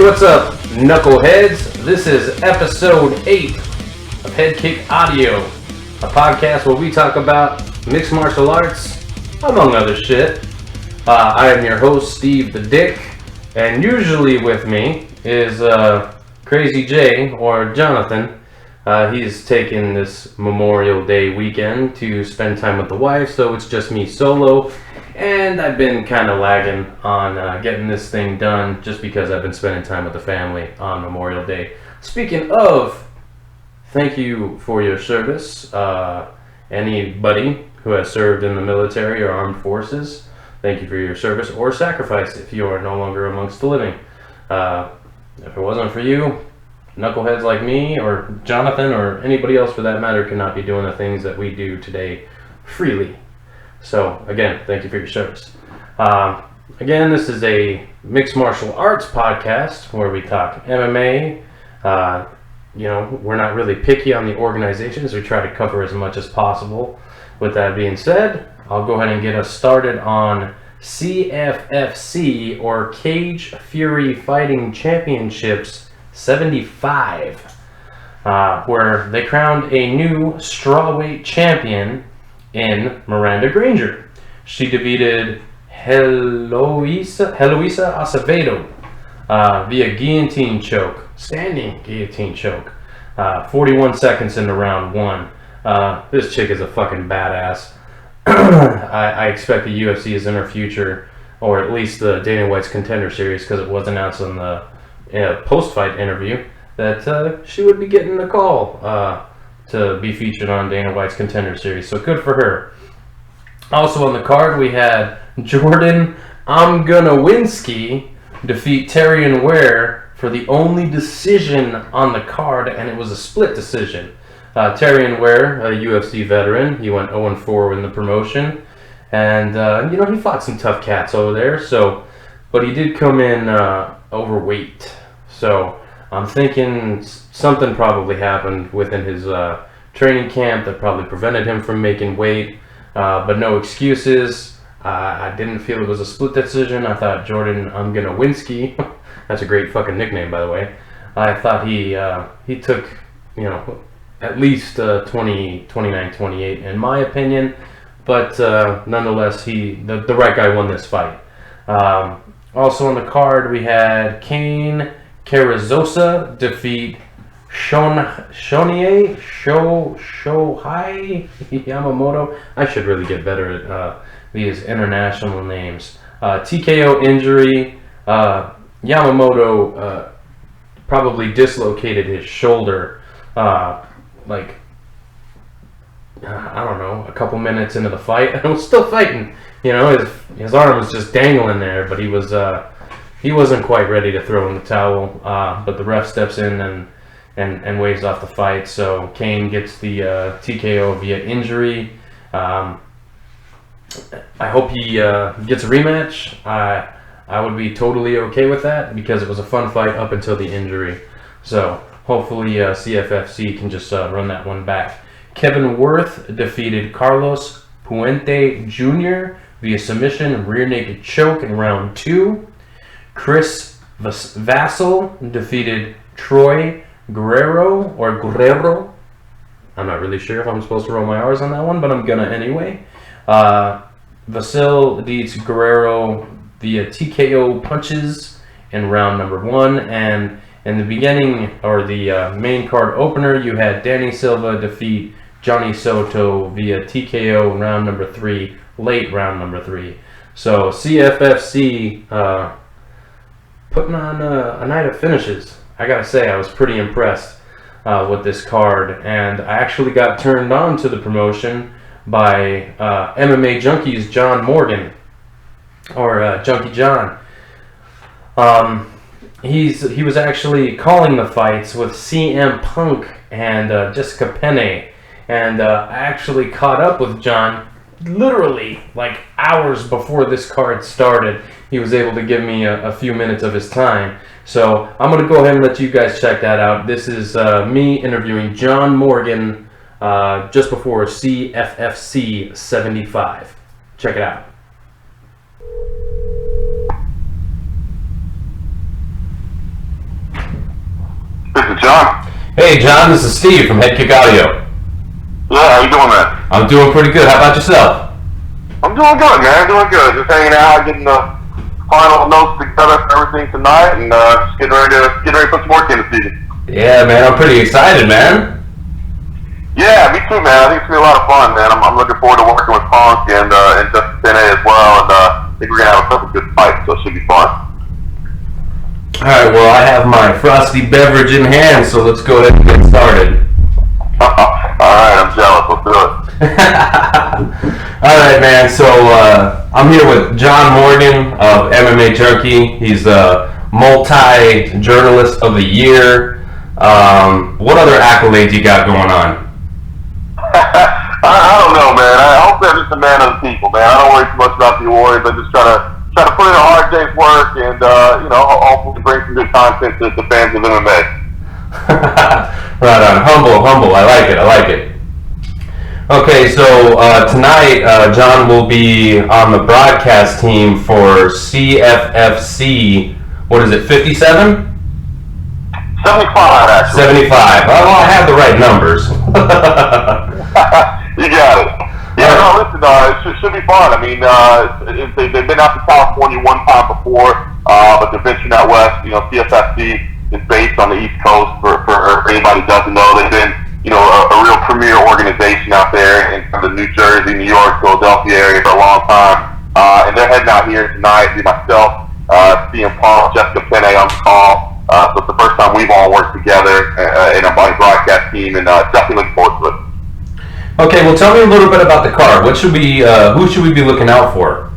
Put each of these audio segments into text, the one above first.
what's up, knuckleheads? This is episode 8 of Headkick Audio, a podcast where we talk about mixed martial arts, among other shit. I am your host, Steve the Dick, and usually with me is Crazy J, or Jonathan. He's taking this Memorial Day weekend to spend time with the wife, so it's just me solo. And I've been kind of lagging on getting this thing done just because I've been spending time with the family on Memorial Day. Speaking of, thank you for your service. Anybody who has served in the military or armed forces, thank you for your service or sacrifice if you are no longer amongst the living. If it wasn't for you, knuckleheads like me or Jonathan or anybody else for that matter could not be doing the things that we do today freely. So, again, thank you for your service. Again, this is a mixed martial arts podcast where we talk MMA. We're not really picky on the organizations. We try to cover as much as possible. With that being said, I'll go ahead and get us started on CFFC, or Cage Fury Fighting Championships 75, where they crowned a new strawweight champion in Miranda Granger. She defeated Heloisa Acevedo via guillotine choke, standing guillotine choke, 41 seconds into round 1. This chick is a fucking badass. I expect the UFC is in her future, or at least the Dana White's Contender Series, because it was announced in the post-fight interview that she would be getting the call to be featured on Dana White's Contender Series, so good for her. Also on the card, we had Jordan Amgonowinski defeat Terrion Ware for the only decision on the card, and it was a split decision. Terrion Ware, a UFC veteran, he went 0-4 in the promotion, and he fought some tough cats over there. But he did come in overweight, so I'm thinking something probably happened within his training camp that probably prevented him from making weight, but no excuses. I didn't feel it was a split decision. I thought Jordan Amgonowinski, that's a great fucking nickname, by the way. I thought he took, at least 29-28 in my opinion, but nonetheless, the right guy won this fight. Also on the card, we had Kane Carrizosa defeat Shohei Yamamoto. I should really get better at these international names. TKO injury. Yamamoto probably dislocated his shoulder a couple minutes into the fight, and was still fighting. His arm was just dangling there, but he wasn't quite ready to throw in the towel. But the ref steps in and waves off the fight. So Kane gets the TKO via injury. I hope he gets a rematch. I would be totally okay with that because it was a fun fight up until the injury. So hopefully CFFC can just run that one back. Kevin Worth defeated Carlos Puente Jr. via submission and rear naked choke in round 2. Chris Vassell defeated Troy Guerrero. I'm not really sure if I'm supposed to roll my R's on that one, but I'm gonna anyway. Vassell beats Guerrero via TKO punches in round number 1, and in the beginning, or the main card opener, you had Danny Silva defeat Johnny Soto via TKO in round number 3, late round number 3. So CFFC putting on a night of finishes. I gotta say, I was pretty impressed with this card, and I actually got turned on to the promotion by MMA Junkie's John Morgan, or Junkie John. He was actually calling the fights with CM Punk and Jessica Penne, and I actually caught up with John literally like hours before this card started. He was able to give me a few minutes of his time, so I'm going to go ahead and let you guys check that out. This is me interviewing John Morgan just before CFFC 75. Check it out. John. Hey, John, this is Steve from Headkick Audio. Yeah, how you doing, man? I'm doing pretty good. How about yourself? I'm doing good, man. Doing good. Just hanging out, getting the final notes together for everything tonight, and just getting ready to put some work in the season. Yeah, man, I'm pretty excited, man. Yeah, me too, man. I think it's gonna be a lot of fun, man. I'm looking forward to working with Punk and Justin Penne as well, and I think we're gonna have a couple good fights, so it should be fun. All right, well, I have my frosty beverage in hand, so let's go ahead and get started. Alright, I'm jealous. Let's do it. All right, man, so I'm here with John Morgan of MMA Junkie. He's a multi-journalist of the year. What other accolades you got going on? I don't know, man. I hope I'm just a man of the people, man. I don't worry too much about the awards. I just try to put in a hard day's work and, hopefully bring some good content to the fans of MMA. Right on. Humble. I like it. Okay, so tonight John will be on the broadcast team for CFFC. What is it, 57? 75, actually. 75. Well, I have the right numbers. You got it. Yeah, no, listen, it should be fun. I mean, they've been out to California one time before, but they're venturing out west. CFFC is based on the East Coast. For anybody who doesn't know, they've been, a real premier organization out there in the New Jersey, New York, Philadelphia area for a long time. And they're heading out here tonight. Be myself, CM Punk, Jessica Penne on the call. So it's the first time we've all worked together in a broadcast team, and definitely looking forward to it. Okay, well, tell me a little bit about the card. Who should we be looking out for?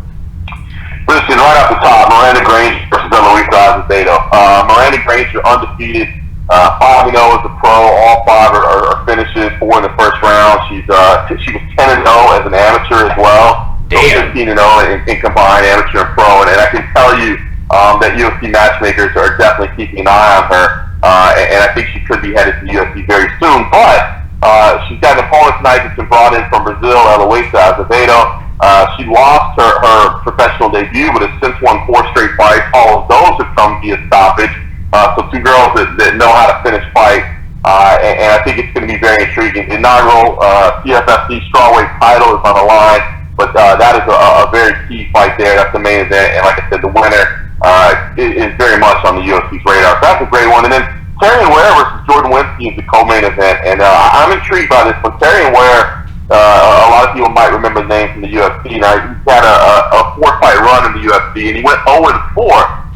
Listen, right off the top, Miranda Granger versus Eloisa Azevedo. Miranda Granger undefeated, 5-0 as a pro. All 5 are finishes, 4 in the first round. She was 10-0 as an amateur as well. Damn. 15-0 in combined amateur and pro. And I can tell you that UFC matchmakers are definitely keeping an eye on her. And I think she could be headed to the UFC very soon. But she's got an opponent tonight that's been brought in from Brazil, Eloisa Azevedo. She lost her professional debut, but has since won 4 straight fights. All of those have come via stoppage. So 2 girls that know how to finish fights. And I think it's going to be very intriguing. The inaugural CFFC strawweight title is on the line, but that is a very key fight there. That's the main event. And like I said, the winner is very much on the UFC's radar. So that's a great one. And then Terry Ware versus Jordan Winsky is the co-main event, and I'm intrigued by this one. Terry Ware, a lot of people might remember the name from the UFC. Now, he's had a 4-fight run in the UFC, and he went 0-4.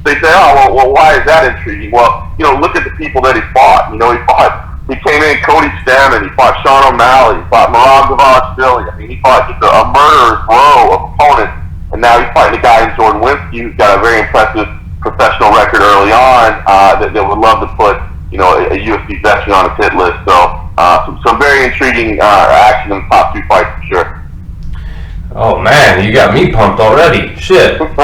They say, well, why is that intriguing? Well, look at the people that he fought. He came in Cody Stamann, he fought Sean O'Malley, he fought Merab Dvalishvili. I mean, he fought just a murderer's row of opponents, and now he's fighting a guy in Jordan Winsky who's got a very impressive professional record early on that would love to put a UFC veteran on his hit list. So some very intriguing action in the top 2 fights for sure. Oh man, you got me pumped already. Shit. So man,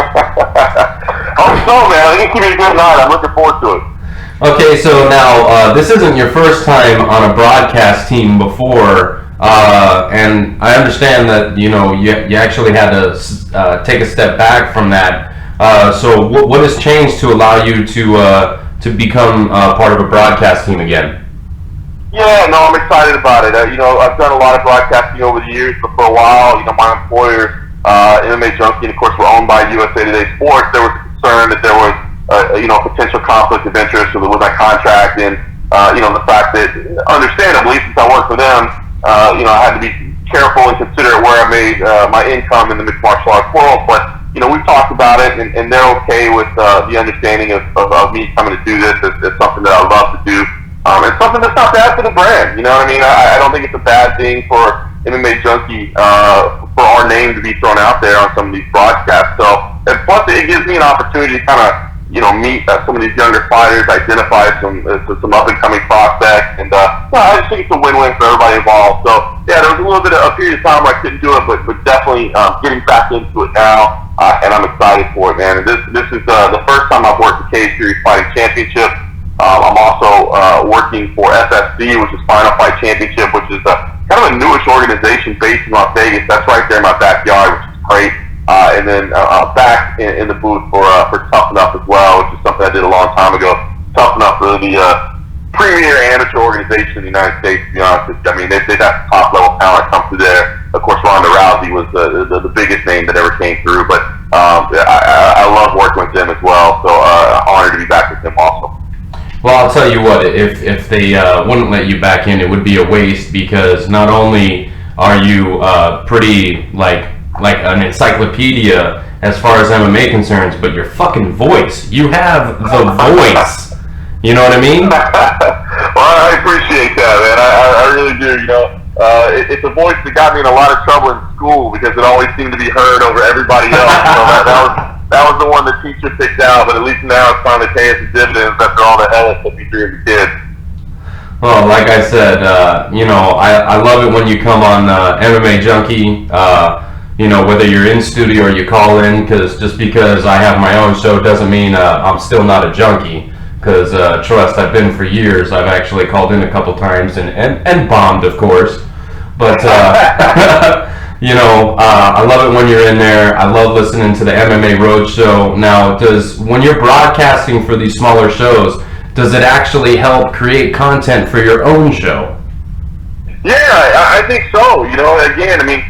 I think it's gonna be a good night. I'm looking forward to it. Okay, so now this isn't your first time on a broadcast team before, and I understand that you actually had to take a step back from that. So what has changed to allow you to become part of a broadcast team again? Yeah, no, I'm excited about it. I've done a lot of broadcasting over the years, but for a while, my employer, MMA Junkie, and of course, we're owned by USA Today Sports. There was concern that there was, potential conflict of interest with my contract, and the fact that, understandably, since I work for them, I had to be careful and considerate where I made my income in the mixed martial arts world. But we've talked about it, and they're okay with the understanding of me coming to do this. It's something that I love to do. It's something that's not bad for the brand. You know what I mean? I don't think it's a bad thing for MMA Junkie for our name to be thrown out there on some of these broadcasts. So, and plus, it gives me an opportunity to kind of meet some of these younger fighters, identify some up-and-coming prospects, and I just think it's a win-win for everybody involved. So, yeah, there was a little bit of a period of time where I couldn't do it, but definitely getting back into it now, and I'm excited for it, man. And this is the first time I've worked the Cage Series Fighting Championship. I'm also working for FFC, which is Final Fight Championship, which is kind of a newish organization based in Las Vegas. That's right there in my backyard, which is great. And then back in the booth for Tough Enough as well, which is something I did a long time ago. Tough Enough, really the premier amateur organization in the United States, to be honest with you. I mean, they've got top level talent come through there. Of course, Ronda Rousey was the biggest name that ever came through, but I love working with them as well. So honored to be back with them also. Well, I'll tell you what, if they wouldn't let you back in, it would be a waste, because not only are you pretty like an encyclopedia as far as MMA concerns, but your fucking voice. You have the voice. You know what I mean? Well, I appreciate that, man. I really do. You know, it's a voice that got me in a lot of trouble in school because it always seemed to be heard over everybody else. So that was the one the teacher picked out. But at least now it's finally paying some dividends after all the hell it put me through as a kid. Well, like I said, you know, I love it when you come on MMA Junkie. You know, whether you're in studio or you call in, because just because I have my own show doesn't mean I'm still not a junkie. Because trust, I've been for years. I've actually called in a couple times and bombed, of course. But you know, I love it when you're in there. I love listening to the MMA Roadshow. Now, when you're broadcasting for these smaller shows, does it actually help create content for your own show? Yeah, I think so. You know, again, I mean,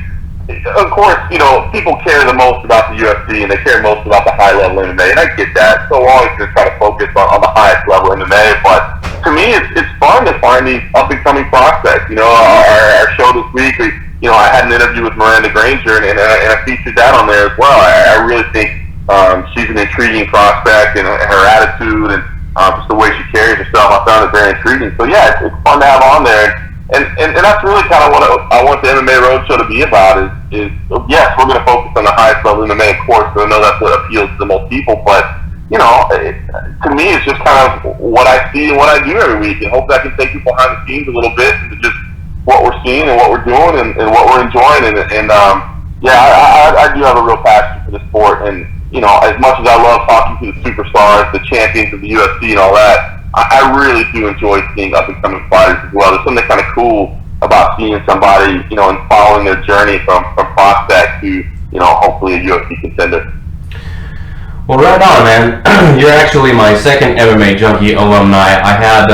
of course, you know, people care the most about the UFC and they care most about the high level MMA, and I get that. So we're always going to try to focus on the highest level MMA. But to me, it's fun to find these up and coming prospects. You know, our show this week, I had an interview with Miranda Granger, and I featured that on there as well. I really think she's an intriguing prospect, and her attitude and just the way she carries herself, I found it very intriguing. So yeah, it's fun to have on there. And that's really kind of what I want the MMA Roadshow to be about is yes, we're going to focus on the highest level MMA, of course, because I know that's what appeals to the most people, but, you know, to me, it's just kind of what I see and what I do every week, and hopefully I can take you behind the scenes a little bit into just what we're seeing and what we're doing and what we're enjoying, I do have a real passion for the sport, and, you know, as much as I love talking to the superstars, the champions of the UFC and all that, I really do enjoy seeing up-and-coming fighters as well. There's something kind of cool about seeing somebody, you know, and following their journey from prospect to, you know, hopefully a UFC contender. Well, right on, man. You're actually my second MMA Junkie alumni. I had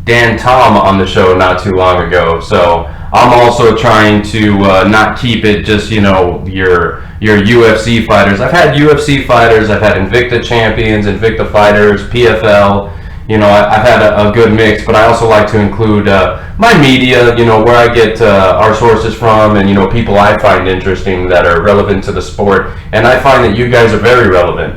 Dan Tom on the show not too long ago, so I'm also trying to not keep it just, you know, your UFC fighters. I've had UFC fighters, I've had Invicta champions, Invicta fighters, PFL. You know, I've had a good mix, but I also like to include my media, you know, where I get our sources from, and, you know, people I find interesting that are relevant to the sport. And I find that you guys are very relevant.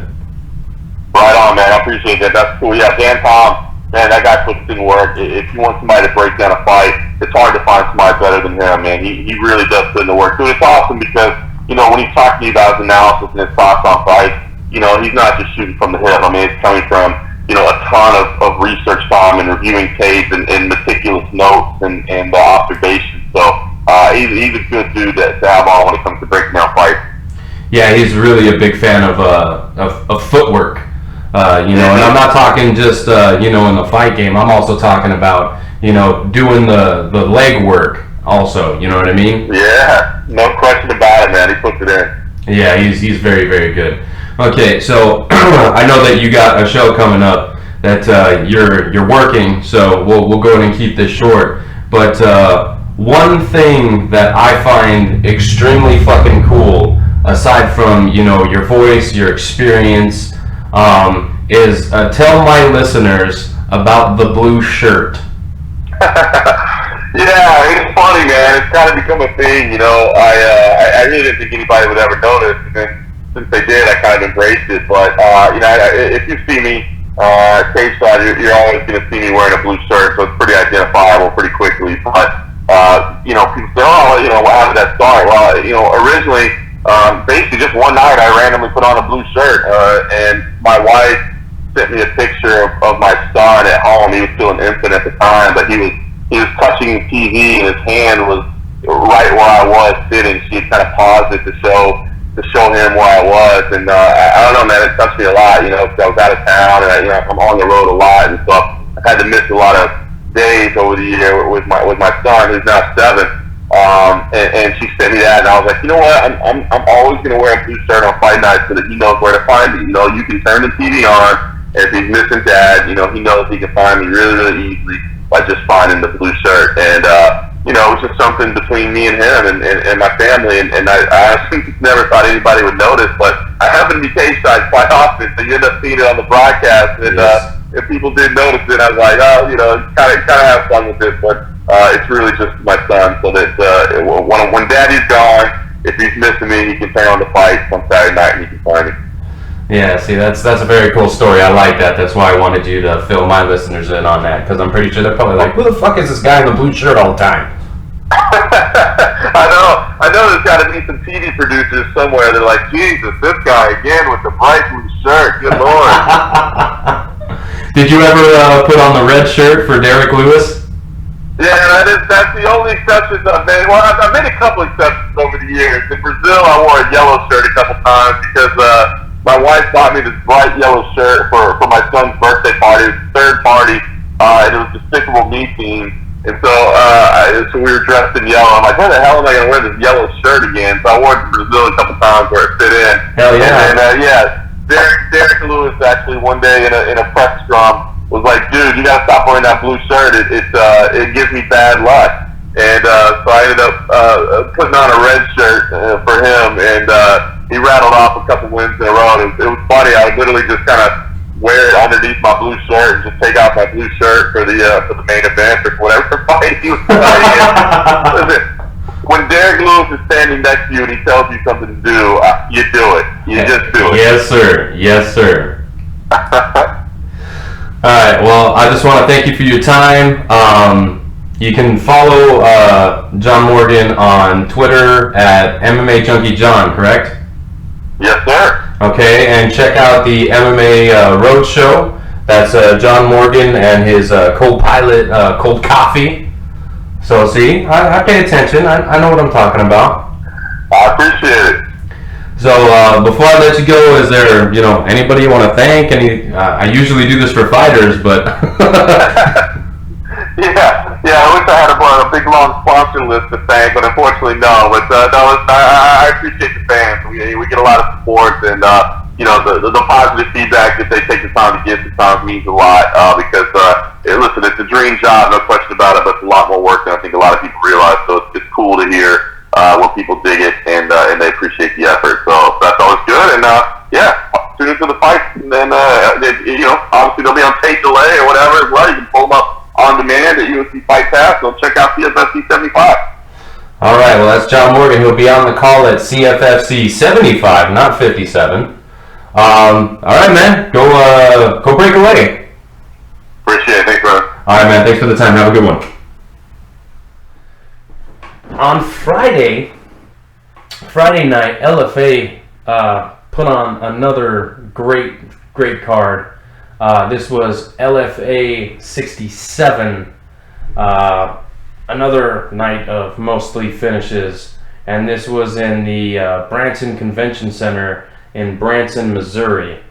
Right on, man. I appreciate that. That's cool. Yeah, Dan Tom, man, that guy puts in work. If you want somebody to break down a fight, it's hard to find somebody better than him, man. He really does put in the work. So it's awesome because, you know, when he's talking to you about his analysis and his thoughts on fights, you know, he's not just shooting from the hip. I mean, it's coming from, you know, a ton of research time and reviewing tape and meticulous notes and observations. So he's a good dude to have on when it comes to breaking down fights. Yeah, he's really a big fan of footwork. You know, and I'm not talking just, you know, in the fight game. I'm also talking about, you know, doing the leg work also. You know what I mean? Yeah, no question about it, man. He puts it in. Yeah, he's very, very good. Okay, so I know that you got a show coming up that you're working, so we'll go ahead and keep this short. But one thing that I find extremely fucking cool, aside from, you know, your voice, your experience, is tell my listeners about the blue shirt. Yeah, it's funny, man. It's kind of become a thing, you know. I really didn't think anybody would ever notice, and then since they did, I kind of embraced it. But, you know, if you see me cage side, you're always going to see me wearing a blue shirt, so it's pretty identifiable pretty quickly. But, you know, people say, oh, you know, how did that start? Well, you know, originally, basically just one night I randomly put on a blue shirt, and my wife sent me a picture of my son at home. He was still an infant at the time, but he was touching the TV, and his hand was right where I was sitting. She had kind of paused it to show him where I was, and I don't know, man, it touched me a lot, you know, because I was out of town, and you know, I'm on the road a lot, and so I've had to miss a lot of days over the year with my son, who's now 7, and she sent me that, and I was like, you know what, I'm always going to wear a blue shirt on fight night so that he knows where to find me. You know, you can turn the TV on, And if he's missing Dad, he knows he can find me really, really easily by just finding the blue shirt. And it was just something between me and him and my family. And I actually never thought anybody would notice, but I happen to be cage side quite often, so you end up seeing it on the broadcast. And if people did notice it, I was like, kind of have fun with it. But it's really just my son, so that when Daddy's gone, if he's missing me, he can turn on the fights on Saturday night and he can find me. Yeah, see, that's a very cool story. I like that. That's why I wanted you to fill my listeners in on that, because I'm pretty sure they're probably like, who the fuck is this guy in the blue shirt all the time? I know there's got to be some TV producers somewhere that are like, Jesus, this guy again with the bright blue shirt, good Lord. Did you ever put on the red shirt for Derek Lewis? Yeah, that's the only exception I've made. Well, I've made a couple exceptions over the years. In Brazil, I wore a yellow shirt a couple times because my wife bought me this bright yellow shirt for my son's birthday party. It was his third party, and it was Despicable Me themed. And so we were dressed in yellow. I'm like, where the hell am I going to wear this yellow shirt again? So I wore it to Brazil a couple times where it fit in. Hell yeah. And Derek Lewis actually one day in a press scrum was like, dude, you got to stop wearing that blue shirt. It gives me bad luck. And so I ended up putting on a red shirt for him, and he rattled off a couple wins in a row. It was funny. I would literally just kind of wear it underneath my blue shirt and just take out my blue shirt for the main event or whatever fight he was fighting. Listen, when Derek Lewis is standing next to you and he tells you something to do, you do it. You just do it. Yes, sir. Yes, sir. All right. Well, I just want to thank you for your time. You can follow John Morgan on Twitter at MMA Junkie John, correct? Yes, sir. Okay, and check out the MMA Roadshow. That's John Morgan and his co-pilot, Cold Coffee. So, see, I pay attention. I know what I'm talking about. I appreciate it. So, before I let you go, is there, anybody you want to thank? I usually do this for fighters, but... Yeah, I wish I had a big, long sponsor list to thank, but unfortunately, no. But, I appreciate the fans. We get a lot of support, and, the positive feedback that they take the time to give sometimes means a lot, because, listen, it's a dream job, no question about it, but it's a lot more work than I think a lot of people realize, so it's cool to hear when people dig it, and they appreciate the effort. So that's always good. And tune into the fights, and then obviously they'll be on tape delay or whatever as well. You can pull them up on demand at UFC Fight Pass. So check out CFFC 75. All right. Well, that's John Morgan. He'll be on the call at CFFC 75, not 57. All right, man. Go break away. Appreciate it. Thanks, brother. All right, man. Thanks for the time. Have a good one. On Friday night, LFA put on another great card. This was LFA 67, another night of mostly finishes, and this was in the Branson Convention Center in Branson, Missouri.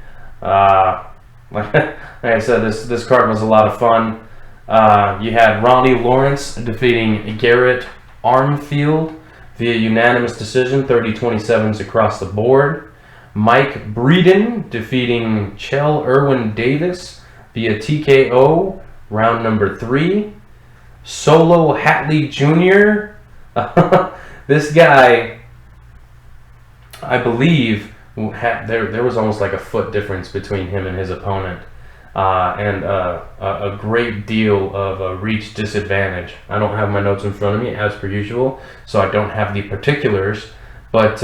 Like I said, this card was a lot of fun. You had Ronnie Lawrence defeating Garrett Armfield via unanimous decision, 30-27s across the board. Mike Breeden defeating Chell Irwin Davis via TKO, round number 3. Solo Hatley Jr. This guy, I believe, there was almost like a foot difference between him and his opponent. And a great deal of reach disadvantage. I don't have my notes in front of me as per usual, so I don't have the particulars, but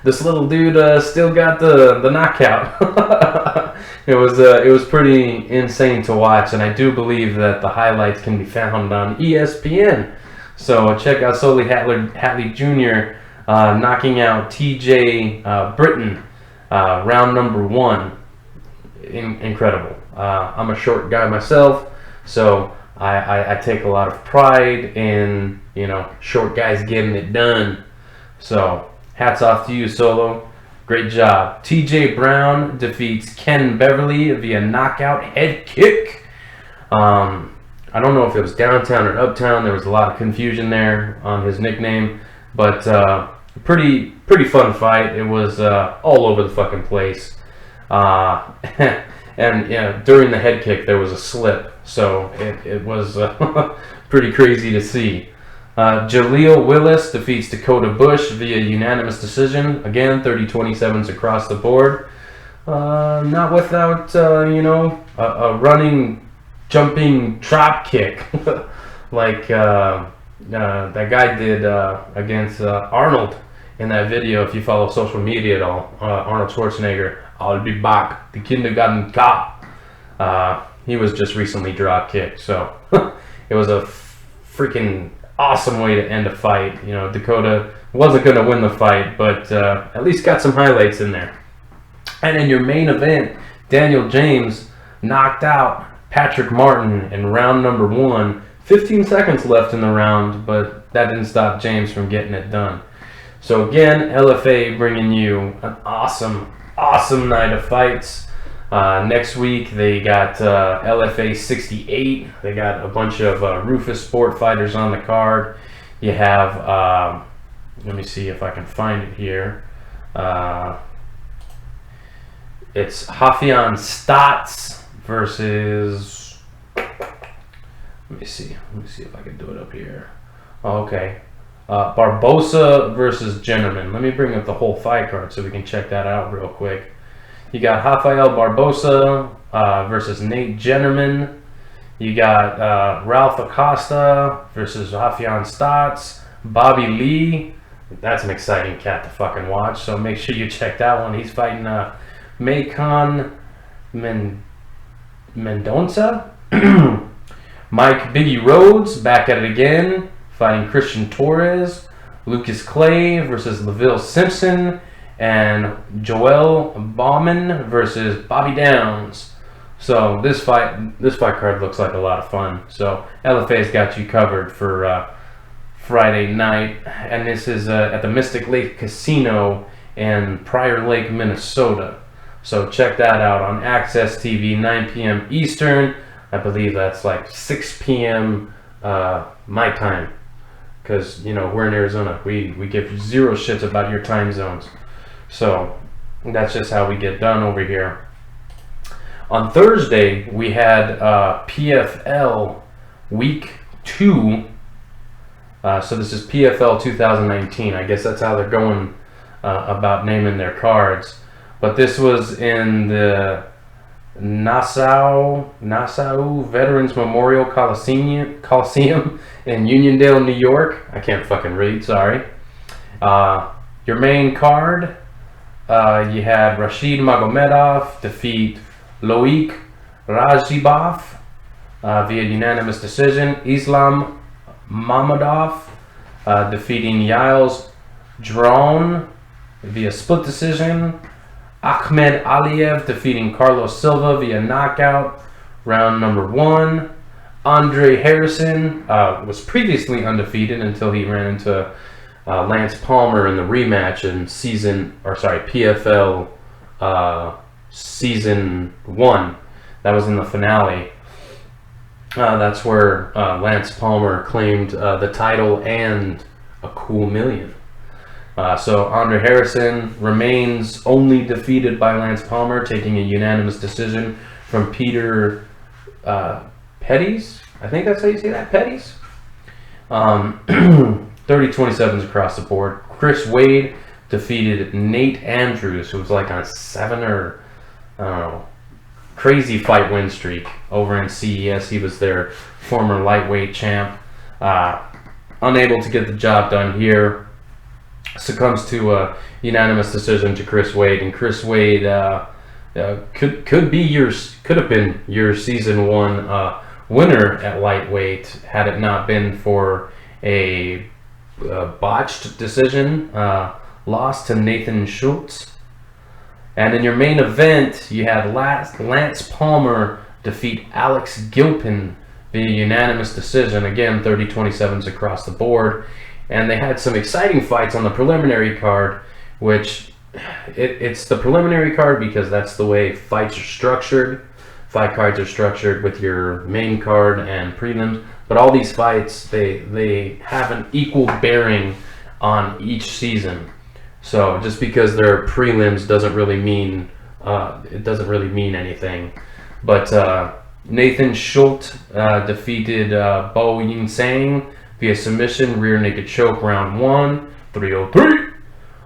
this little dude still got the knockout. It was pretty insane to watch, and I do believe that the highlights can be found on ESPN. So check out Solo Hatley Jr. Knocking out TJ Britton, round number 1. Incredible. I'm a short guy myself, so I take a lot of pride in short guys getting it done. So hats off to you, Solo. Great job. TJ Brown defeats Ken Beverly via knockout head kick. I don't know if it was downtown or uptown. There was a lot of confusion there on his nickname, but pretty fun fight. It was all over the fucking place. And during the head kick there was a slip, so it was pretty crazy to see. Jaleel Willis defeats Dakota Bush via unanimous decision. Again, 30-27s across the board. Not without a running, jumping drop kick like that guy did against Arnold in that video. If you follow social media at all, Arnold Schwarzenegger, I'll be back, the kindergarten cop. He was just recently drop kicked, so it was a freaking awesome way to end a fight. Dakota wasn't going to win the fight, but at least got some highlights in there. And in your main event, Daniel James knocked out Patrick Martin in round number 1. 15 seconds left in the round, but that didn't stop James from getting it done. So again, LFA bringing you an awesome night of fights. Next week they got LFA 68. They got a bunch of Rufus Sport fighters on the card. You have, let me see if I can find it here. It's Hafian Stotts versus, let me see if I can do it up here. Oh, okay. Barbosa versus Jennerman. Let me bring up the whole fight card so we can check that out real quick. You got Rafael Barbosa versus Nate Jennerman. You got Ralph Acosta versus Hafian Stotts. Bobby Lee. That's an exciting cat to fucking watch, so make sure you check that one. He's fighting Macon Mendonca. Mike Biggie Rhodes back at it again, fighting Christian Torres. Lucas Clay versus LaVille Simpson. And Joel Bauman versus Bobby Downs. So this fight card looks like a lot of fun. So LFA's got you covered for Friday night, and this is at the Mystic Lake Casino in Prior Lake, Minnesota. So check that out on Access TV, 9 p.m. Eastern. I believe that's like 6 p.m. My time, because we're in Arizona. We give zero shits about your time zones. So that's just how we get done over here. On Thursday, we had PFL Week 2. So this is PFL 2019. I guess that's how they're going about naming their cards. But this was in the Nassau Veterans Memorial Coliseum in Uniondale, New York. I can't fucking read, sorry. Your main card, you had Rashid Magomedov defeat Loic Rajibov via unanimous decision. Islam Mammadov defeating Yiles Drone via split decision. Ahmed Aliyev defeating Carlos Silva via knockout, round number 1. Andre Harrison was previously undefeated until he ran into Lance Palmer in the rematch in PFL season 1. That was in the finale. That's where Lance Palmer claimed the title and a cool million. So Andre Harrison remains only defeated by Lance Palmer, taking a unanimous decision from Peter Pettis. I think that's how you say that, Pettis. 30-27s across the board. Chris Wade defeated Nate Andrews, who was like on a 7 or crazy fight win streak over in CES. He was their former lightweight champ. Unable to get the job done here. Succumbs to a unanimous decision to Chris Wade, and Chris Wade could have been your season 1 winner at lightweight had it not been for a botched decision loss to Nathan Schultz. And in your main event, you had Lance Palmer defeat Alex Gilpin via unanimous decision. Again, 30-27s across the board. And they had some exciting fights on the preliminary card, which it's the preliminary card because that's the way fights are structured. Fight cards are structured with your main card and prelims, but all these fights, they have an equal bearing on each season. So just because they're prelims doesn't really mean it doesn't really mean anything. But Nathan Schultz defeated Bo Yin Sang via submission, rear naked choke, round 1, 303.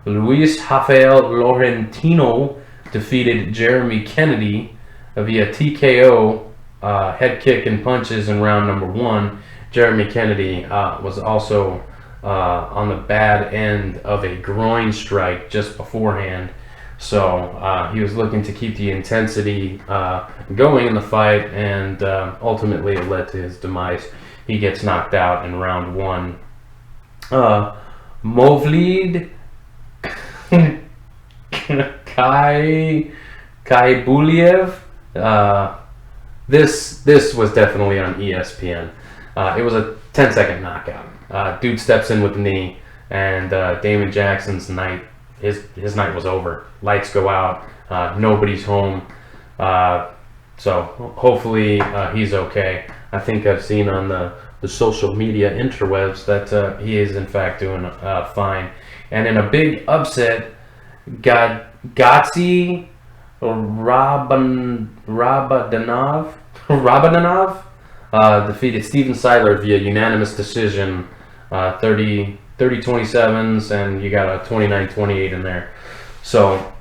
Luis Rafael Laurentino defeated Jeremy Kennedy via TKO, head kick and punches in round number 1. Jeremy Kennedy was also on the bad end of a groin strike just beforehand. So he was looking to keep the intensity going in the fight, and ultimately it led to his demise. He gets knocked out in round 1. Movlid Kaibuliev. This was definitely on ESPN. It was a 10-second knockout. Dude steps in with the knee, and Damon Jackson's night, his night was over. Lights go out. Nobody's home. So hopefully he's okay. I think I've seen on the social media interwebs that he is in fact doing fine. And in a big upset, Gatsi Rabadanov defeated Steven Seiler via unanimous decision, 30-27s, and you got a 29-28 in there. So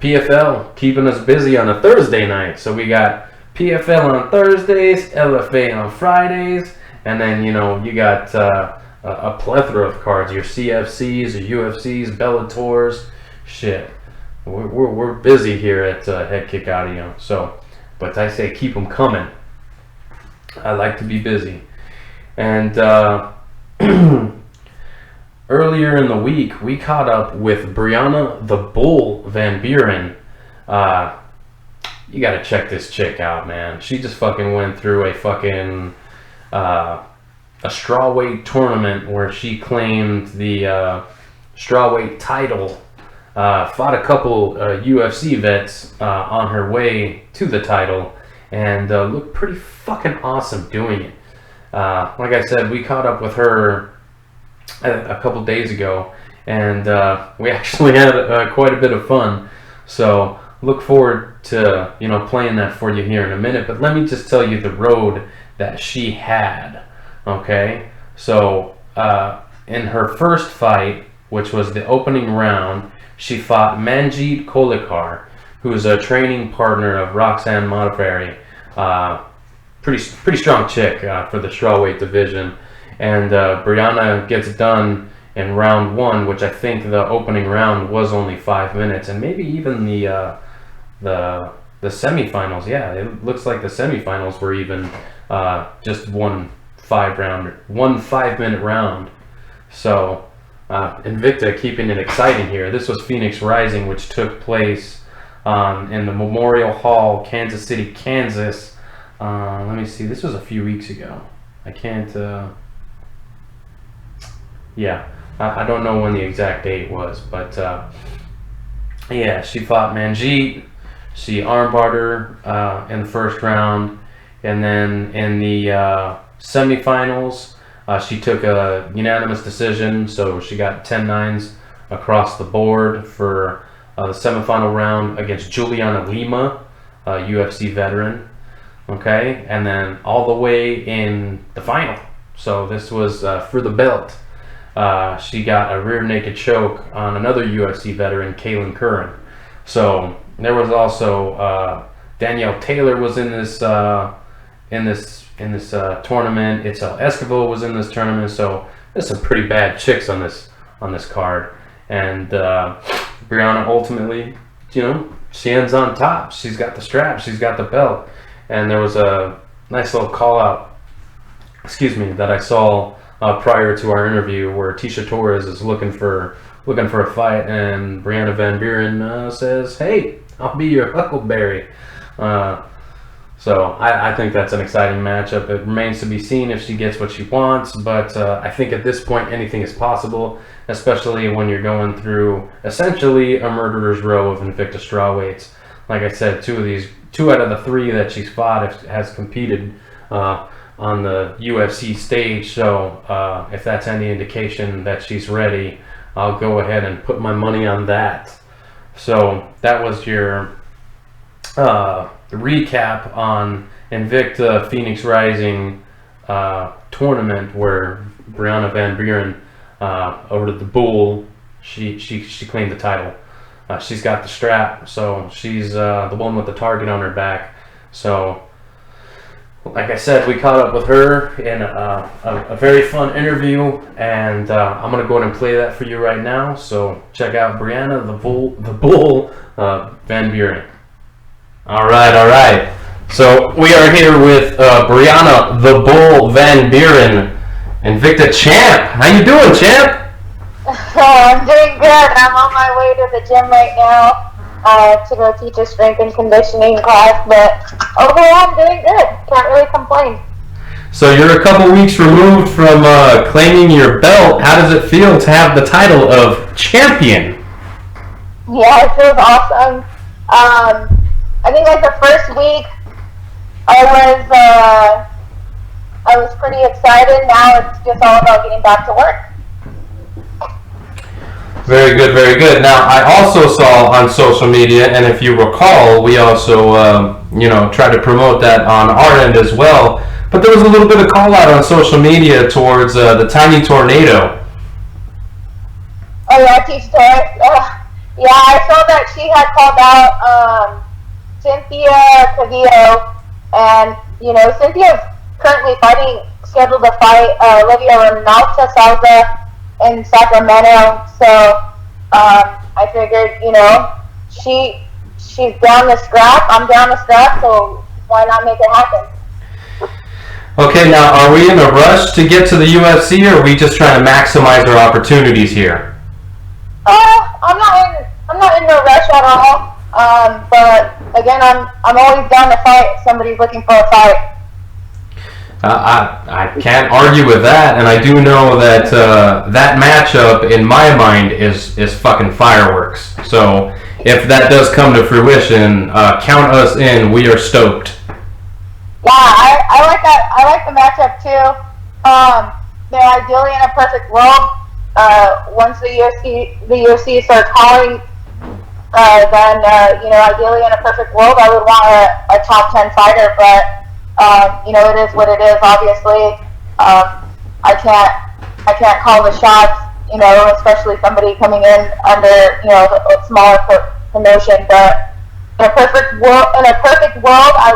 PFL keeping us busy on a Thursday night. So we got PFL on Thursdays, LFA on Fridays, and then you got a plethora of cards. Your CFCs, your UFCs, Bellators, shit. We're busy here at Headkick Audio. So, but I say keep them coming. I like to be busy. And earlier in the week, we caught up with Brianna the Bull Van Buren. You gotta check this chick out, man. She just fucking went through a fucking a strawweight tournament where she claimed the strawweight title. Fought a couple UFC vets on her way to the title, and looked pretty fucking awesome doing it. Like I said, we caught up with her a couple days ago, and we actually had quite a bit of fun. So look forward to playing that for you here in a minute. But let me just tell you the road that she had. Okay, so in her first fight, which was the opening round, she fought Manjeet Kolikar, who is a training partner of Roxanne Modafferi. Pretty strong chick for the strawweight division. And Brianna gets done in round 1, which I think the opening round was only 5 minutes, and maybe even the semifinals. Yeah, it looks like the semifinals were even just one 5-minute round. So Invicta keeping it exciting here. This was Phoenix Rising, which took place in the Memorial Hall, Kansas City, Kansas. Let me see. This was a few weeks ago. I can't. Yeah, I don't know when the exact date was, but yeah, she fought Manjeet. She armbarred her in the first round, and then in the semifinals, she took a unanimous decision, so she got 10-9s across the board for the semifinal round against Juliana Lima, a UFC veteran. Okay, and then all the way in the final, so this was for the belt. She got a rear naked choke on another UFC veteran, Kaylin Curran. So there was also Danielle Taylor was in this tournament. Itzel Escobar was in this tournament. So there's some pretty bad chicks on this card. And Brianna ultimately, she ends on top. She's got the strap. She's got the belt. And there was a nice little call out, that I saw prior to our interview, where Tisha Torres is looking for a fight, and Brianna Van Buren says, "Hey, I'll be your Huckleberry." So I think that's an exciting matchup. It remains to be seen if she gets what she wants, but I think at this point anything is possible, especially when you're going through essentially a murderer's row of Invicta strawweights. Like I said, two out of the 3 that she's fought has competed on the UFC stage. So if that's any indication that she's ready, I'll go ahead and put my money on that. So that was your recap on Invicta Phoenix Rising tournament where Brianna Van Buren over to the Bull, she claimed the title. She's got the strap, so she's the one with the target on her back. So, like I said, we caught up with her in a very fun interview, and I'm gonna go ahead and play that for you right now. So check out Brianna the Bull Van Buren. All right. So we are here with Brianna the Bull Van Buren, Invicta champ. How you doing, champ? I'm doing good. I'm on my way to the gym right now to go teach a strength and conditioning class, but overall I'm doing good. Can't really complain. So you're a couple weeks removed from claiming your belt. How does it feel to have the title of champion? Yeah, it feels awesome. I think like the first week I was pretty excited. Now it's just all about getting back to work. Very good. Now, I also saw on social media, and if you recall, we also, tried to promote that on our end as well. But there was a little bit of call out on social media towards the Tiny Tornado. Oh yeah, teach Taurus. Yeah, I saw that she had called out Cynthia Cavillo, and Cynthia's currently scheduled to fight Olivia Renalta Salza in Sacramento, so I figured, she's down to scrap, I'm down to scrap, so why not make it happen? Okay, now are we in a rush to get to the UFC, or are we just trying to maximize our opportunities here? I'm not in no rush at all. But again, I'm always down to fight if somebody's looking for a fight. I can't argue with that, and I do know that that matchup, in my mind, is fucking fireworks. So if that does come to fruition, count us in. We are stoked. Yeah, I like that. I like the matchup too. Ideally in a perfect world, once the UFC starts calling, then ideally in a perfect world, I would want a top 10 fighter, but. It is what it is. Obviously, I can't call the shots. Especially somebody coming in under a smaller promotion. But in a perfect world, I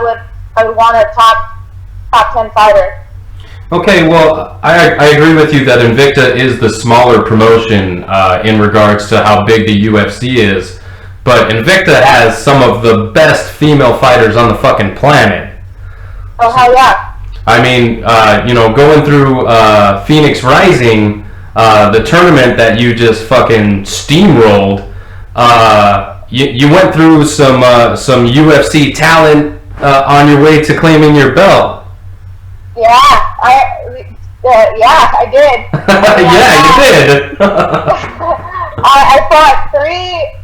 would want a top 10 fighter. Okay, well, I agree with you that Invicta is the smaller promotion in regards to how big the UFC is, but Invicta has some of the best female fighters on the fucking planet. Oh, hell yeah. I mean, going through Phoenix Rising, the tournament that you just fucking steamrolled, you went through some UFC talent on your way to claiming your belt. Yeah, I did. Yeah, you did. I fought three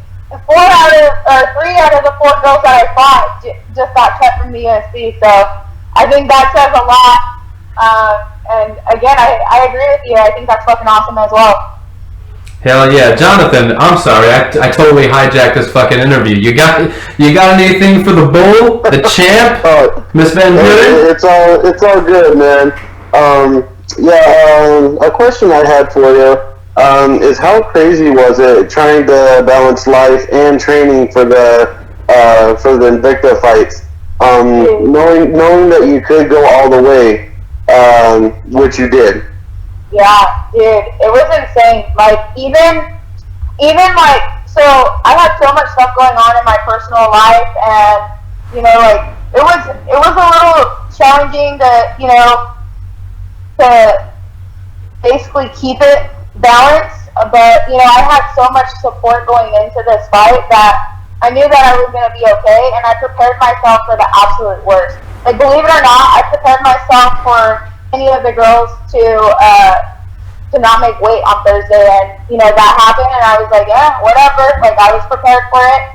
out of the 4 girls that I fought just got cut from the UFC, so I think that says a lot, and again, I agree with you. I think that's fucking awesome as well. Hell yeah, Jonathan. I'm sorry, I totally hijacked this fucking interview. You got anything for the Bull, the champ, Miss Van Buren? It's all good, man. A question I had for you is how crazy was it trying to balance life and training for the Invicta fights? Knowing that you could go all the way, which you did. Yeah, dude, it was insane. Like even so I had so much stuff going on in my personal life, and it was a little challenging to basically keep it balanced. But I had so much support going into this fight that I knew that I was going to be okay, and I prepared myself for the absolute worst. Like, believe it or not, I prepared myself for any of the girls to not make weight on Thursday, and that happened, and I was like, yeah, whatever. Like, I was prepared for it,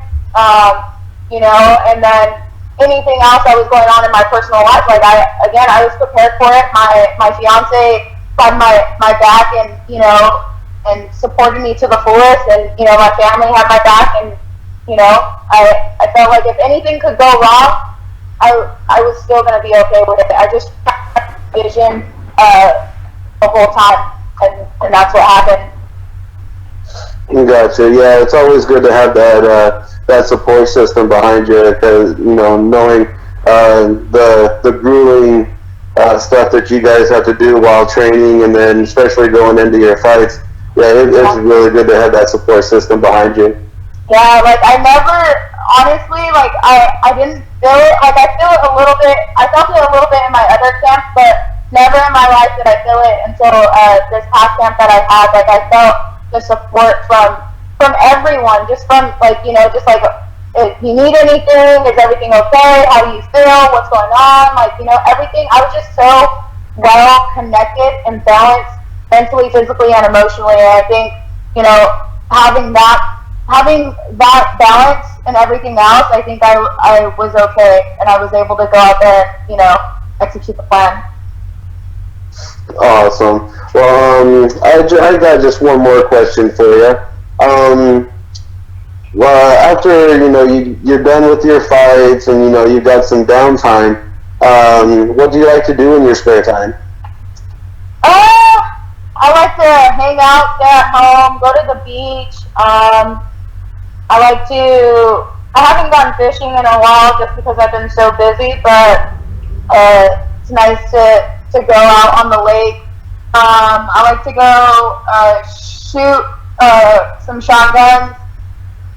and then anything else that was going on in my personal life, like I was prepared for it. My fiance had my back, and supported me to the fullest, and my family had my back, and You know, I felt like if anything could go wrong, I was still going to be okay with it. I just had vision the whole time, and that's what happened. Gotcha. Yeah, it's always good to have that support system behind you, because knowing the grueling stuff that you guys have to do while training, and then especially going into your fights. Yeah, it's really good to have that support system behind you. Yeah, like I never, honestly, like I didn't feel it. Like I feel it a little bit. I felt it a little bit in my other camp, but never in my life did I feel it until this past camp that I had. Like I felt the support from everyone, just from just like, if you need anything, is everything okay? How do you feel? What's going on? Like, everything. I was just so well connected and balanced mentally, physically, and emotionally. And I think, having that balance and everything else, I think I was okay, and I was able to go out there and, execute the plan. Awesome. Well, I got just one more question for you. Well, after you're done with your fights and you've got some downtime, what do you like to do in your spare time? I like to hang out, stay at home, go to the beach. I haven't gone fishing in a while just because I've been so busy, but it's nice to go out on the lake. I like to go shoot some shotguns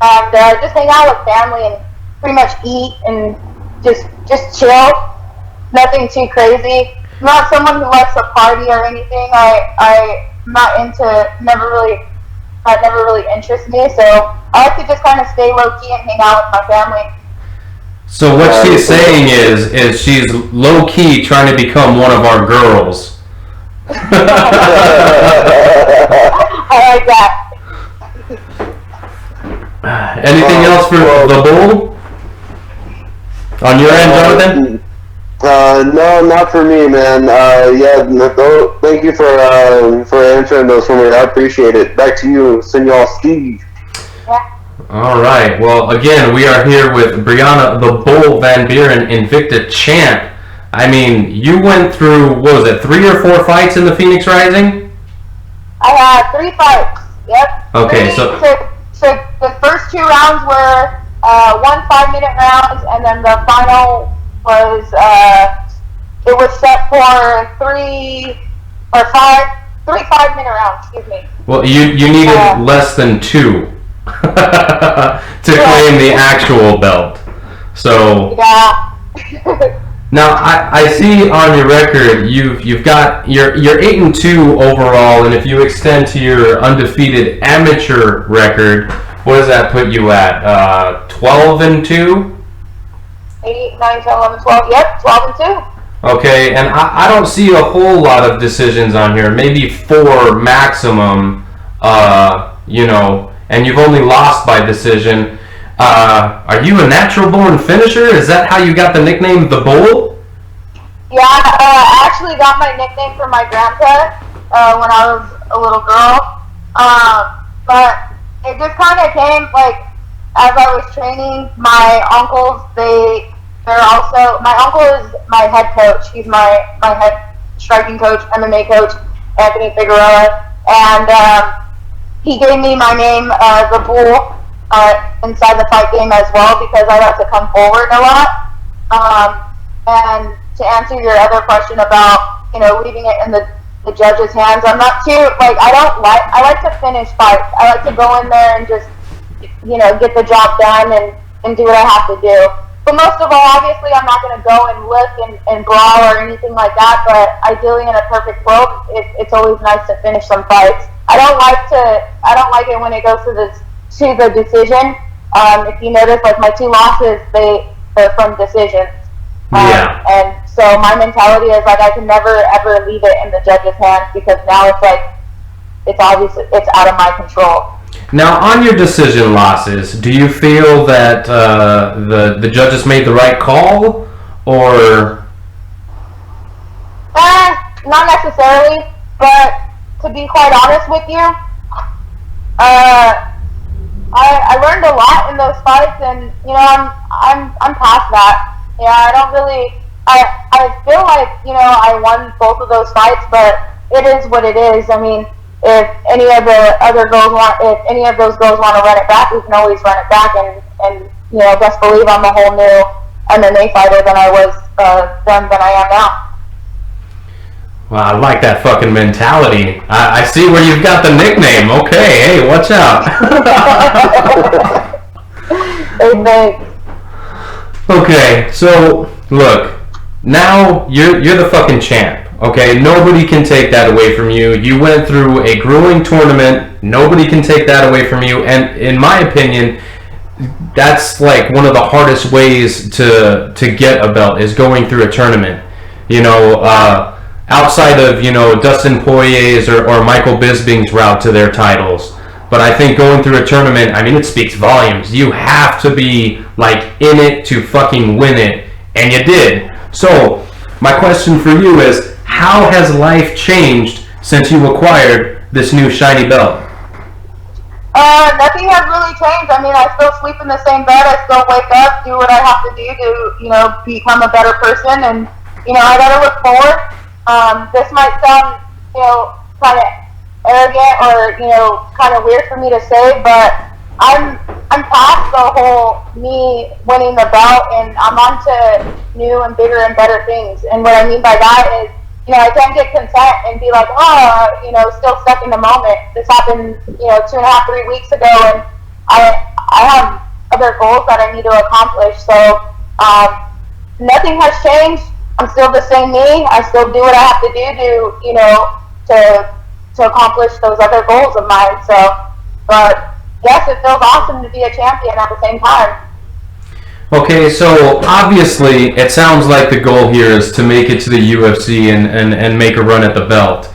and just hang out with family and pretty much eat and just chill. Nothing too crazy. I'm not someone who likes to party or anything. I'm not into, that never really interests me. So I like to just kind of stay low key and hang out with my family. So what she's saying is she's low key trying to become one of our girls. I like that. Anything else for the bull? On your end, Jonathan? No, not for me, man. Thank you for answering those for me. I appreciate it. Back to you, Senor Steve. Yeah. All right. Well, again, we are here with Brianna the Bull Van Buren, Invicta champ. I mean, you went through, what was it, 3 or 4 fights in the Phoenix Rising? I had 3 fights. Yep. Okay, so the first 2 rounds were 1 5-minute rounds, and then the final was it was set for 3 5-minute rounds. Excuse me. Well, you needed less than 2 to claim the actual belt. So yeah. now I see on your record you've got you're 8-2 overall, and if you extend to your undefeated amateur record, what does that put you at? 12-2. 8, 9, 10, 11, 12. Yep, 12-2. Okay, and I don't see a whole lot of decisions on here. Maybe 4 maximum. And you've only lost by decision. Are you a natural born finisher? Is that how you got the nickname the Bull? Yeah, I actually got my nickname from my grandpa when I was a little girl. But it just kind of came like as I was training. My uncles, my uncle is my head coach. He's my head striking coach, MMA coach, Anthony Figueroa, and he gave me my name, the Bull, inside the fight game as well, because I like to come forward a lot. And to answer your other question about, leaving it in the judge's hands, I'm not too, I like to finish fights. I like to go in there and just, get the job done and do what I have to do. But most of all, obviously, I'm not going to go and lift and brawl or anything like that, but ideally in a perfect world, it's always nice to finish some fights. I don't like it when it goes to the decision. If you notice, like my 2 losses, they're from decisions. Yeah. And so my mentality is like I can never ever leave it in the judge's hands, because now it's like it's out of my control. Now, on your decision losses, do you feel that the judges made the right call, or? Not necessarily, but to be quite honest with you, I learned a lot in those fights, and I'm past that. I don't really. I feel like I won both of those fights, but it is what it is. I mean, if any of those girls want to run it back, we can always run it back, and best believe I'm a whole new MMA fighter than I was than I am now. Well, I like that fucking mentality. I see where you've got the nickname. Okay, hey, watch out. Hey, thanks. Okay, so look, now you're the fucking champ. Okay, nobody can take that away from you. You went through a grueling tournament. Nobody can take that away from you. And in my opinion, that's like one of the hardest ways to get a belt is going through a tournament. Outside of Dustin Poirier's or Michael Bisping's route to their titles. But I think going through a tournament, I mean, it speaks volumes. You have to be like in it to fucking win it, and you did. So my question for you is, how has life changed since you acquired this new shiny belt? Nothing has really changed. I mean, I still sleep in the same bed. I still wake up, do what I have to do to become a better person, and I gotta look forward. This might sound, kind of arrogant or, kind of weird for me to say, but I'm past the whole me winning the belt, and I'm on to new and bigger and better things. And what I mean by that is, I can't get content and be like, still stuck in the moment. This happened, 2.5, 3 weeks ago, and I have other goals that I need to accomplish. So, nothing has changed. I'm still the same me. I still do what I have to do to accomplish those other goals of mine. So, but yes, it feels awesome to be a champion at the same time. Okay, so obviously it sounds like the goal here is to make it to the UFC and make a run at the belt.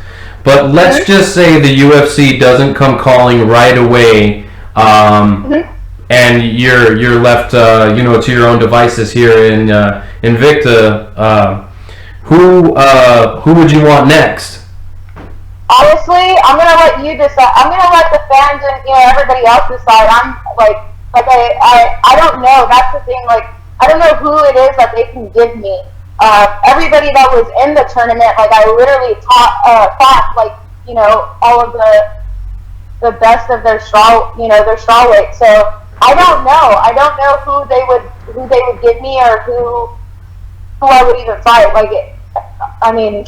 But let's just say the UFC doesn't come calling right away, and you're left, to your own devices here in Invicta. Who would you want next? Honestly, I'm gonna let you decide. I'm gonna let the fans and everybody else decide. I'm I don't know. That's the thing. Like, I don't know who it is that they can give me. Everybody that was in the tournament, like, I literally fought like all of the best of their straw weight. So I don't know. I don't know who they would give me or who I would even fight. Like, I mean.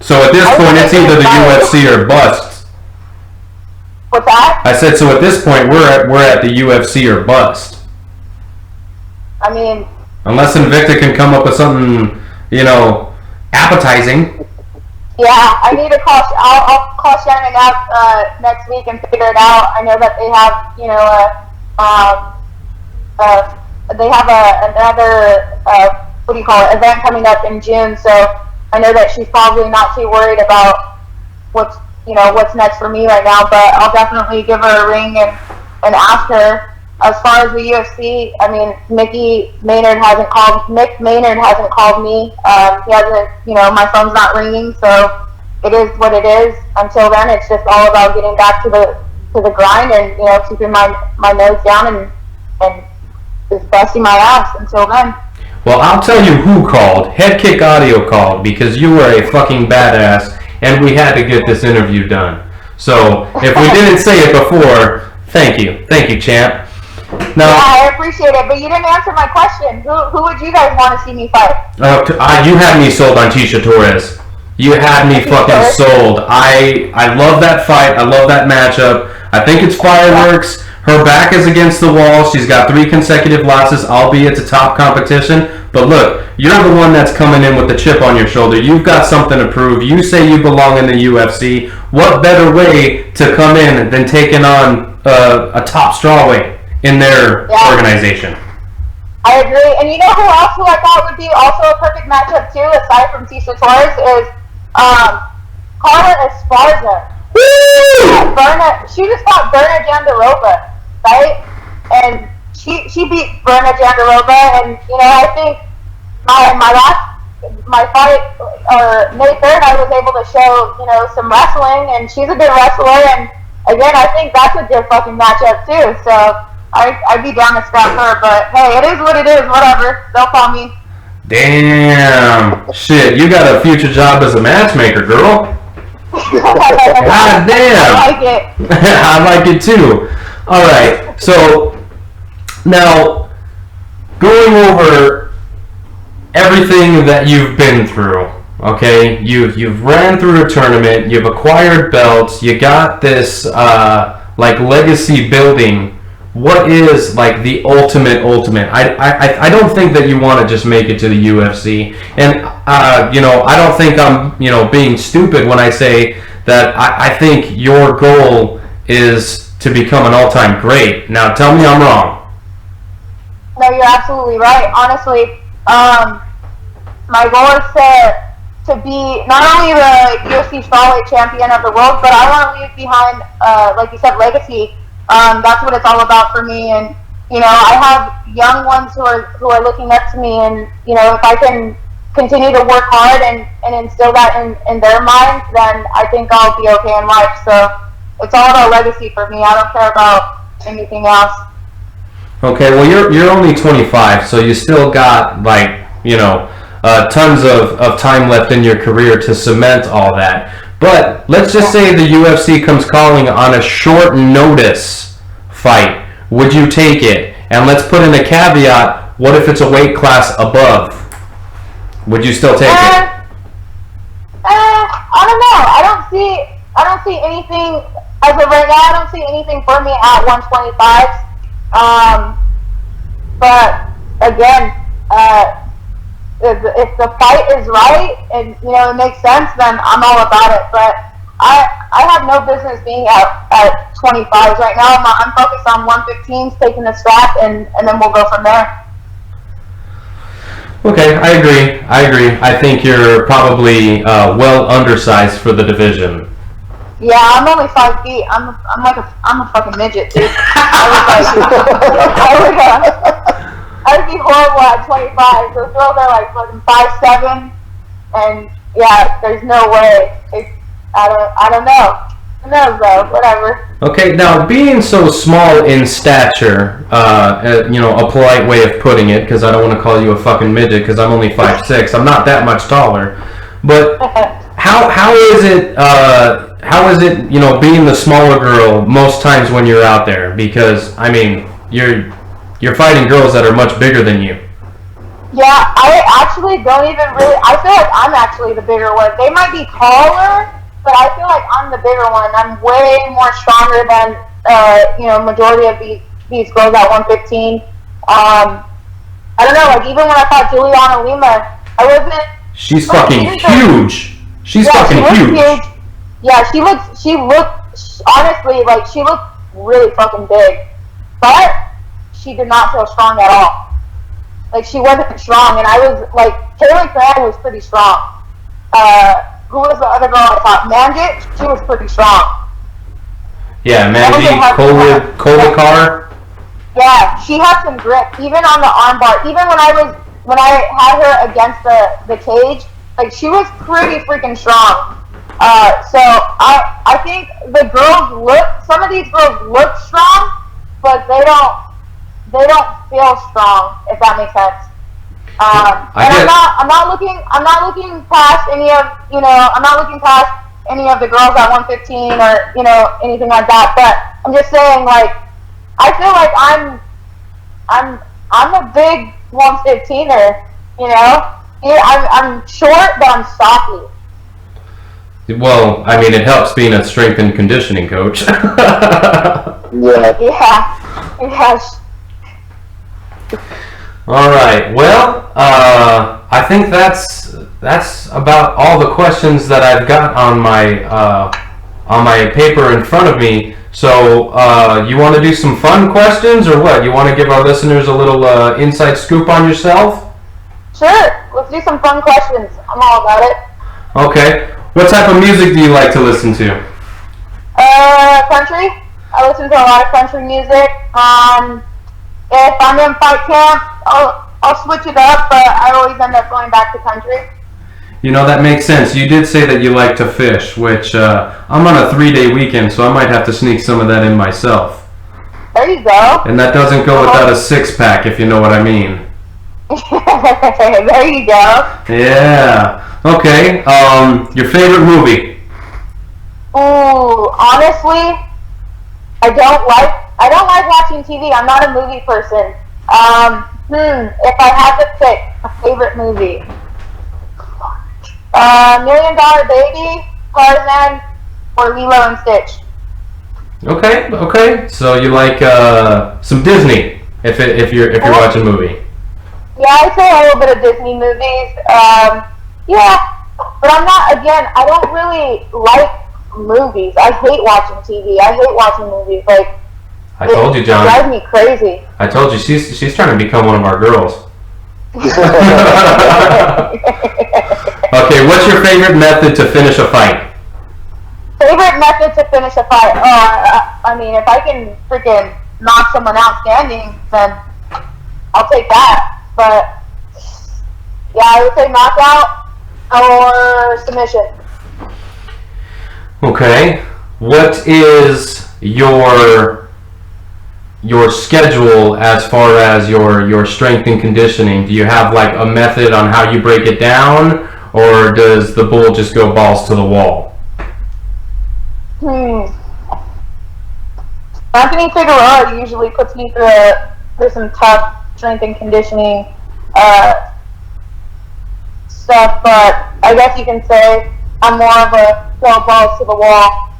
So at this point, it's either the UFC or bust. What's that? I said, so at this point, we're at the UFC or bust. I mean. Unless Invicta can come up with something, appetizing. Yeah, I need to call. I'll call Shannon up next week and figure it out. I know that they have, another event coming up in June. So I know that she's probably not too worried about what's next for me right now. But I'll definitely give her a ring and ask her. As far as the UFC, I mean, Mick Maynard hasn't called me. He hasn't, my phone's not ringing, so it is what it is. Until then, it's just all about getting back to the grind and, keeping my nose down and just busting my ass until then. Well, I'll tell you who called. Headkick Audio called because you were a fucking badass and we had to get this interview done. So, if we didn't say it before, thank you. Thank you, champ. No. Yeah, I appreciate it, but you didn't answer my question. Who would you guys want to see me fight? You had me sold on Tisha Torres. You had me fucking sold. I love that fight. I love that matchup. I think it's fireworks. Her back is against the wall. She's got 3 consecutive losses, albeit to top competition. But look, you're the one that's coming in with the chip on your shoulder. You've got something to prove. You say you belong in the UFC. What better way to come in than taking on a top strawweight in their organization? I agree. And you know who I thought would be also a perfect matchup too, aside from Tisha Torres, is Carla Esparza. She just fought Berna Jandiroba, right? And she beat Berna Jandiroba, and I think my fight May 3rd, I was able to show some wrestling, and she's a good wrestler, and again, I think that's a good fucking matchup too. So I'd be down to scrap her, but hey, it is what it is. Whatever. They'll call me. Damn. Shit, you got a future job as a matchmaker, girl. God damn. I like it. I like it too. All right. So now going over everything that you've been through. Okay, you've ran through a tournament, you've acquired belts, you got this like legacy building. What is like the ultimate? I don't think that you want to just make it to the UFC, and I don't think I'm being stupid when I say that I think your goal is to become an all-time great. Now tell me I'm wrong. No, you're absolutely right. Honestly, my goal is to be not only the UFC strawweight champion of the world, but I want to leave behind, like you said, legacy. That's what it's all about for me. And I have young ones who are looking up to me, and if I can continue to work hard and instill that in their minds, then I think I'll be okay in life. So it's all about legacy for me. I don't care about anything else. Okay, well you're only 25, so you still got tons of time left in your career to cement all that. But let's just say the UFC comes calling on a short notice fight. Would you take it? And let's put in a caveat, what if it's a weight class above? Would you still take it? I don't know. I don't see anything as of right now. I don't see anything for me at 125. But again, if the fight is right and it makes sense, then I'm all about it. But I have no business being at 25s right now. I'm focused on 115s, taking the strap, and then we'll go from there. Okay, I agree. I think you're probably well undersized for the division. Yeah, I'm only 5 feet. I'm a fucking midget, dude. I'd be horrible at 25. Those girls are like fucking 5'7", and yeah, there's no way. I don't know. Who knows though? Whatever. Okay, now being so small in stature, a polite way of putting it, because I don't want to call you a fucking midget, because I'm only 5'6". I'm not that much taller. But how is it? How is it? Being the smaller girl most times when you're out there, because I mean you're fighting girls that are much bigger than you. Yeah, I actually don't even really. I feel like I'm actually the bigger one. They might be taller, but I feel like I'm the bigger one. I'm way more stronger than majority of these girls at 115. I don't know. Like even when I fought Juliana Lima, I wasn't. She's fucking huge. She's fucking huge. Yeah, she looked honestly like she looked really fucking big, but she did not feel strong at all. Like she wasn't strong, and I was like, Kayla Cran was pretty strong. Who was the other girl I fought? Manjit, she was pretty strong. Yeah, Manjit Kolikar. Yeah, she had some grip, even on the armbar. Even when I had her against the cage, like she was pretty freaking strong. So I think the girls some of these girls look strong, but they don't feel strong, if that makes sense. I'm not looking past any of I'm not looking past any of the girls at 115 or anything like that. But I'm just saying, like, I feel like I'm a big 115er. I'm short, but I'm stocky. Well, I mean, it helps being a strength and conditioning coach. Yeah. All right. Well, I think that's about all the questions that I've got on my paper in front of me. So, you want to do some fun questions, or what? You want to give our listeners a little inside scoop on yourself? Sure. Let's do some fun questions. I'm all about it. Okay. What type of music do you like to listen to? Country. I listen to a lot of country music. If I'm in fight camp, I'll switch it up, but I always end up going back to country. You know, that makes sense. You did say that you like to fish, which I'm on a 3-day weekend, so I might have to sneak some of that in myself. There you go. And that doesn't go without a 6-pack, if you know what I mean. There you go. Yeah. Okay. Your favorite movie? Ooh, honestly, I don't like watching TV. I'm not a movie person. If I had to pick a favorite movie, $1 Million Baby, Tarzan, or Lilo and Stitch. Okay. So you like some Disney if you're watching a movie. Yeah, I say a little bit of Disney movies. Yeah, but I'm not. Again, I don't really like movies. I hate watching TV. I hate watching movies. Like, I told you, John. It drives me crazy. I told you she's trying to become one of our girls. Okay, what's your favorite method to finish a fight? Favorite method to finish a fight? I mean, if I can freaking knock someone out standing, then I'll take that. But yeah, I would say knockout or submission. Okay, what is your schedule as far as your strength and conditioning? Do you have like a method on how you break it down, or does the bull just go balls to the wall? Anthony Figueroa usually puts me through some tough strength and conditioning stuff, but I guess you can say I'm more of a throw balls to the wall.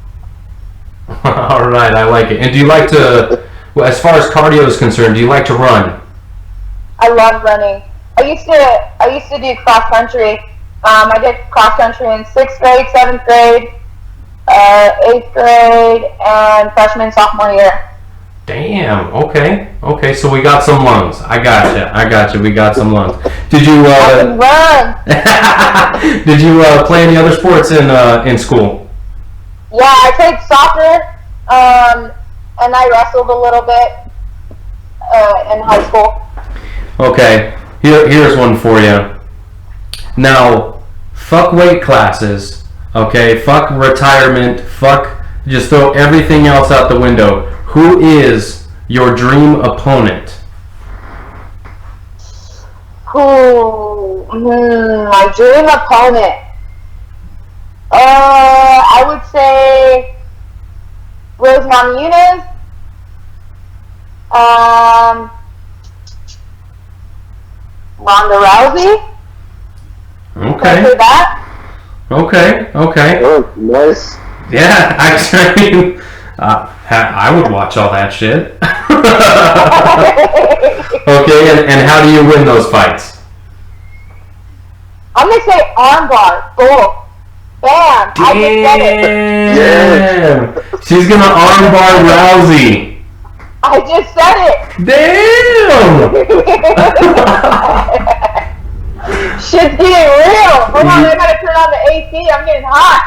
All right, I like it. And do you like to, well, as far as cardio is concerned, do you like to run? I love running. I used to do cross country. I did cross country in 6th grade, 7th grade, 8th grade, and freshman, sophomore year. Damn. Okay. So we got some lungs. I got you. We got some lungs. Did you Run. Did you play any other sports in school? Yeah, I played soccer, and I wrestled a little bit in high school. Okay. Here's one for you. Now, fuck weight classes. Okay. Fuck retirement. Just throw everything else out the window. Who is your dream opponent? My dream opponent. I would say Rosemont Muniz. Ronda Rousey. Okay. Can I say that? Okay. Oh, nice. Yeah, actually, I would watch all that shit. Okay, and how do you win those fights? I'm gonna say armbar. Boom. Bam. I just said it. Damn. She's gonna armbar Rousey. I just said it. Damn. Shit's getting real. Hold on, I gotta turn on the AC. I'm getting hot.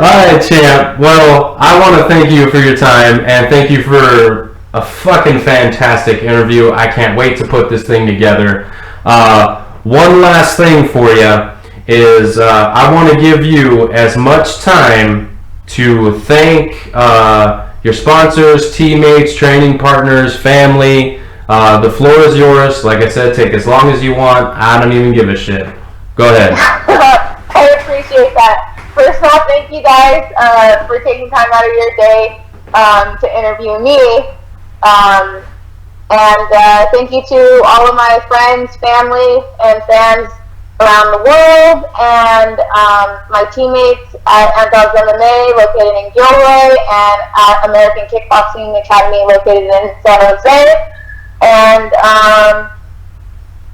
Alright, champ. Well, I want to thank you for your time, and thank you for a fucking fantastic interview. I can't wait to put this thing together. One last thing for you is I want to give you as much time to thank your sponsors, teammates, training partners, family. The floor is yours. Like I said, take as long as you want. I don't even give a shit. Go ahead. I appreciate that. First off, thank you guys for taking time out of your day to interview me. And thank you to all of my friends, family, and fans around the world, and my teammates at Andogs MMA, located in Gilroy, and at American Kickboxing Academy, located in San Jose. And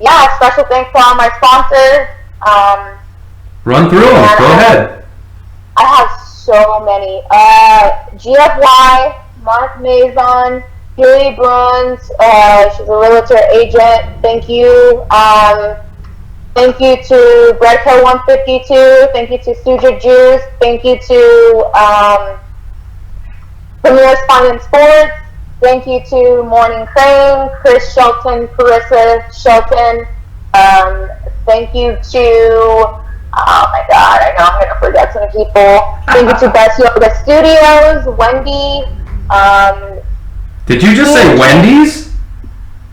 yeah, special thanks to all my sponsors. Run through them. Go ahead. I have so many. GFY, Mark Maison, Julie Bruns, she's a realtor agent. Thank you. Thank you to Breadco 152. Thank you to Suja Juice. Thank you to Premier Spine and Sports. Thank you to Morning Crane, Chris Shelton, Carissa Shelton, Thank you to, oh my god, I know I'm going to forget some people. Thank you to Best Yoga Studios, Wendy. Did you just say Wendy's?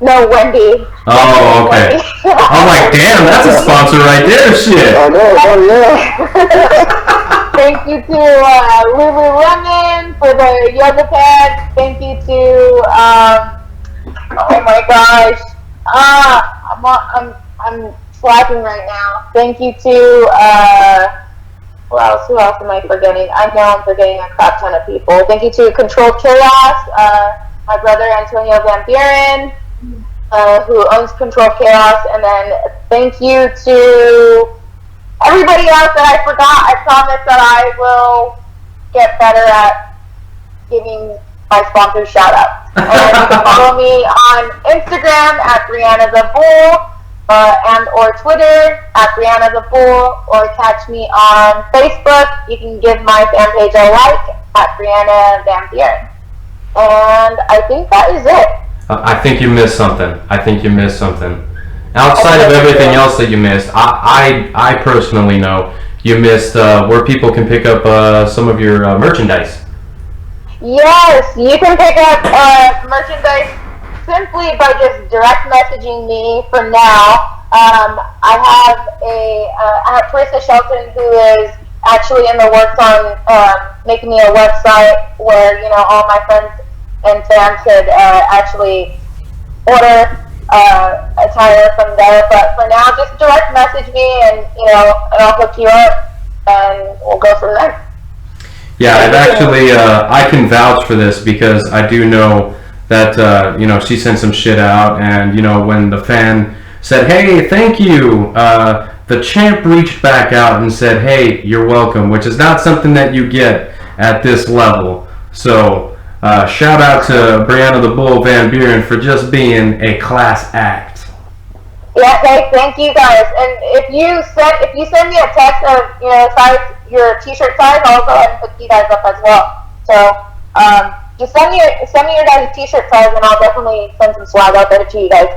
No, Wendy. Oh, okay. Wendy. I'm like, damn, that's a sponsor right there, shit. I know, oh yeah. Thank you to Lululemon for the yoga pads. Thank you to, oh my gosh. I'm slacking right now. Thank you to, who else am I forgetting? I know I'm forgetting a crap ton of people. Thank you to Control Chaos, my brother Antonio Van Buren, who owns Control Chaos, and then thank you to everybody else that I forgot. I promise that I will get better at giving my sponsors shout out. And you can follow me on Instagram at Brianna the Bull, and or Twitter at Brianna the Bull, or catch me on Facebook. You can give my fan page a like at Brianna Van Buren. And I think that is it. I think you missed something. Outside of everything else that you missed, I personally know you missed where people can pick up some of your merchandise. Yes, you can pick up merchandise simply by just direct messaging me for now. I have Teresa Shelton, who is actually in the works on making me a website where, you know, all my friends and fans could actually order attire from there. But for now, just direct message me, and and I'll hook you up, and we'll go from there. Yeah, I've actually I can vouch for this because I do know that she sent some shit out, and when the fan said, "Hey, thank you," the champ reached back out and said, "Hey, you're welcome," which is not something that you get at this level. So shout out to Brianna the Bull Van Buren for just being a class act. Yeah, hey, thank you guys. And if you send me a text of size, your t-shirt size, I'll go ahead and put you guys up as well. So just send me your guys' t-shirt size, and I'll definitely send some swag out there to you guys.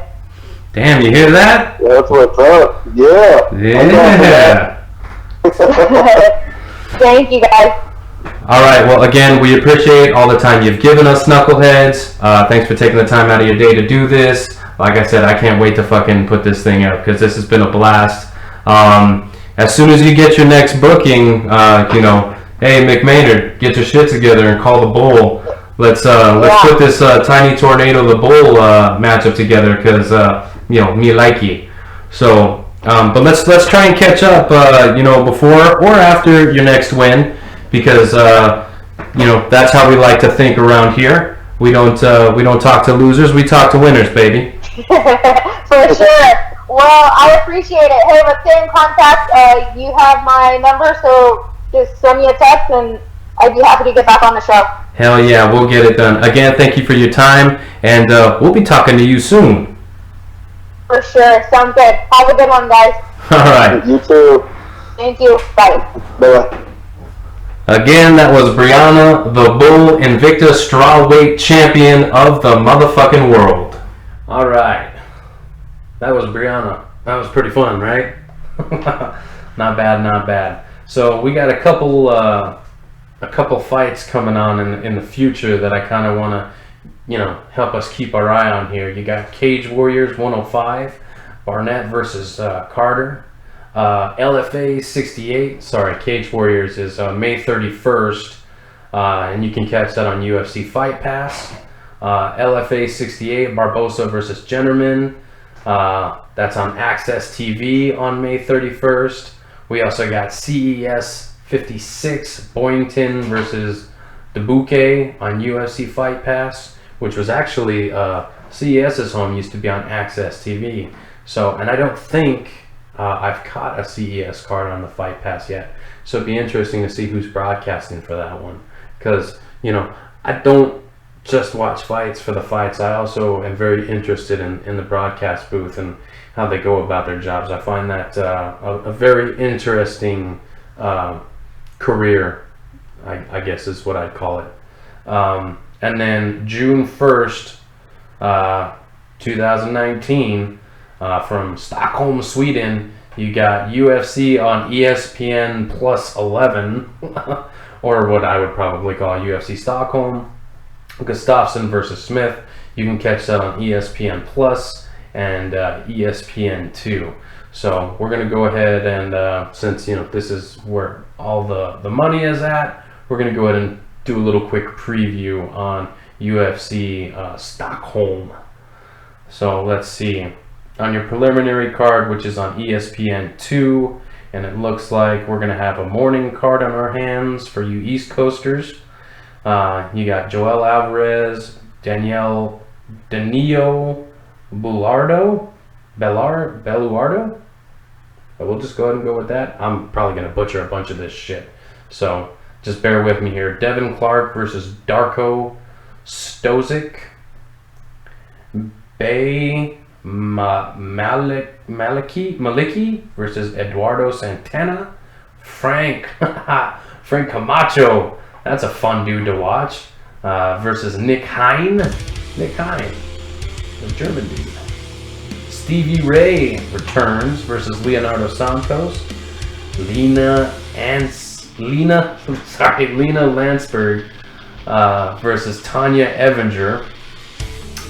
Damn, you hear that? Yeah, that's what's up. Yeah. Yeah. Thank you guys. All right. Well, again, we appreciate all the time you've given us, Knuckleheads. Thanks for taking the time out of your day to do this. Like I said, I can't wait to fucking put this thing up because this has been a blast. As soon as you get your next booking, hey, McMaynard, get your shit together and call the Bull. Let's put this Tiny Tornado the Bull matchup together because me like you. So, but let's try and catch up, before or after your next win, because that's how we like to think around here. We don't talk to losers, we talk to winners, baby. For sure. Well, I appreciate it. Hey, let's stay in contact. You have my number, so just send me a text, and I'd be happy to get back on the show. Hell yeah, we'll get it done. Again, thank you for your time, and we'll be talking to you soon. For sure. Sounds good. Have a good one, guys. All right. You too. Thank you. Bye. Bye. Again, that was Brianna the Bull, Invicta strawweight champion of the motherfucking world. All right. That was Brianna. That was pretty fun, right? Not bad. So we got a couple fights coming on in the future that I kind of want to, help us keep our eye on here. You got Cage Warriors 105, Barnett versus Carter. LFA 68, Cage Warriors is May 31st, and you can catch that on UFC Fight Pass. LFA 68, Barbosa versus Jennerman. That's on Access TV on May 31st. We also got CES 56, Boynton versus Dubuque on UFC Fight Pass, which was actually CES's home, used to be on Access TV. So, and I don't think I've caught a CES card on the Fight Pass yet. So it'd be interesting to see who's broadcasting for that one. Because, I don't just watch fights for the fights. I also am very interested in the broadcast booth and how they go about their jobs. I find that a very interesting career, I guess is what I'd call it. And then June 1st, 2019, From Stockholm, Sweden, you got UFC on ESPN Plus 11, or what I would probably call UFC Stockholm. Gustafsson versus Smith, you can catch that on ESPN Plus and ESPN 2. So we're going to go ahead and, since this is where all the money is at, we're going to go ahead and do a little quick preview on UFC Stockholm. So let's see. On your preliminary card, which is on ESPN 2, and it looks like we're going to have a morning card on our hands for you East Coasters. You got Joel Alvarez, Danilo Beluardo. But we'll just go ahead and go with that. I'm probably going to butcher a bunch of this shit, so just bear with me here. Devin Clark versus Darko Stozic. Bay Maliki versus Eduardo Santana. Frank Camacho, that's a fun dude to watch, versus Nick Hein, the German dude. Stevie Ray returns versus Leonardo Santos. Lena Landsberg versus Tanya Evinger.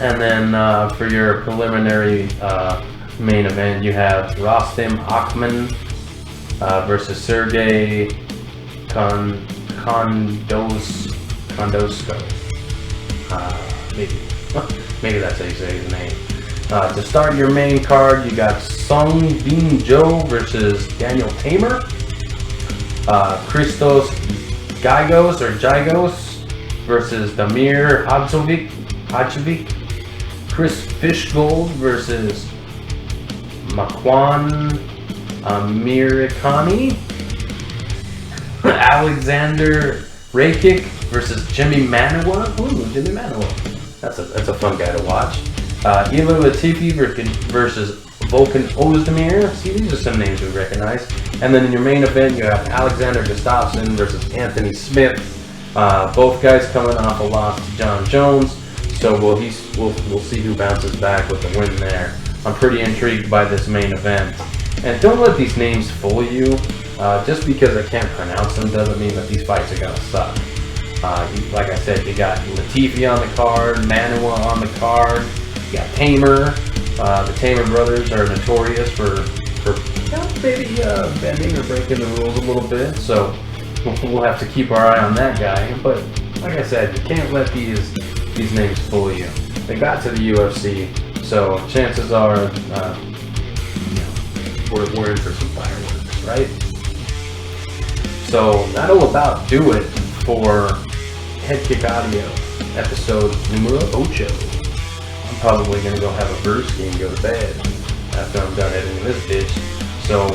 And then for your preliminary main event, you have Rostem Akhman versus Sergey Kondosko. Maybe that's how you say his name. To start your main card, you got Sung Bin Jo versus Daniel Tamer. Christos Gigos versus Damir Hadzovic. Chris Fishgold versus Makwan Amirikani. Alexander Headkick versus Jimmy Manuwa. Ooh, Jimmy Manuwa. That's a fun guy to watch. Ila Latifi versus Volkan Ozdemir. See, these are some names we recognize. And then in your main event, you have Alexander Gustafsson versus Anthony Smith. Both guys coming off a loss to John Jones. So we'll see who bounces back with the win there. I'm pretty intrigued by this main event. And don't let these names fool you. Just because I can't pronounce them doesn't mean that these fights are going to suck. Like I said, you got Latifi on the card, Manuwa on the card, you got Tamer. The Tamer brothers are notorious for maybe bending or breaking the rules a little bit. So we'll have to keep our eye on that guy. But like I said, you can't let these names fool you. They got to the UFC, so chances are we're in for some fireworks, right? So that'll about do it for Headkick Audio episode numero 8. I'm probably going to go have a brewski and go to bed after I'm done editing this bitch. So,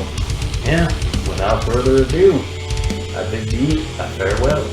yeah, without further ado, I bid thee a farewell.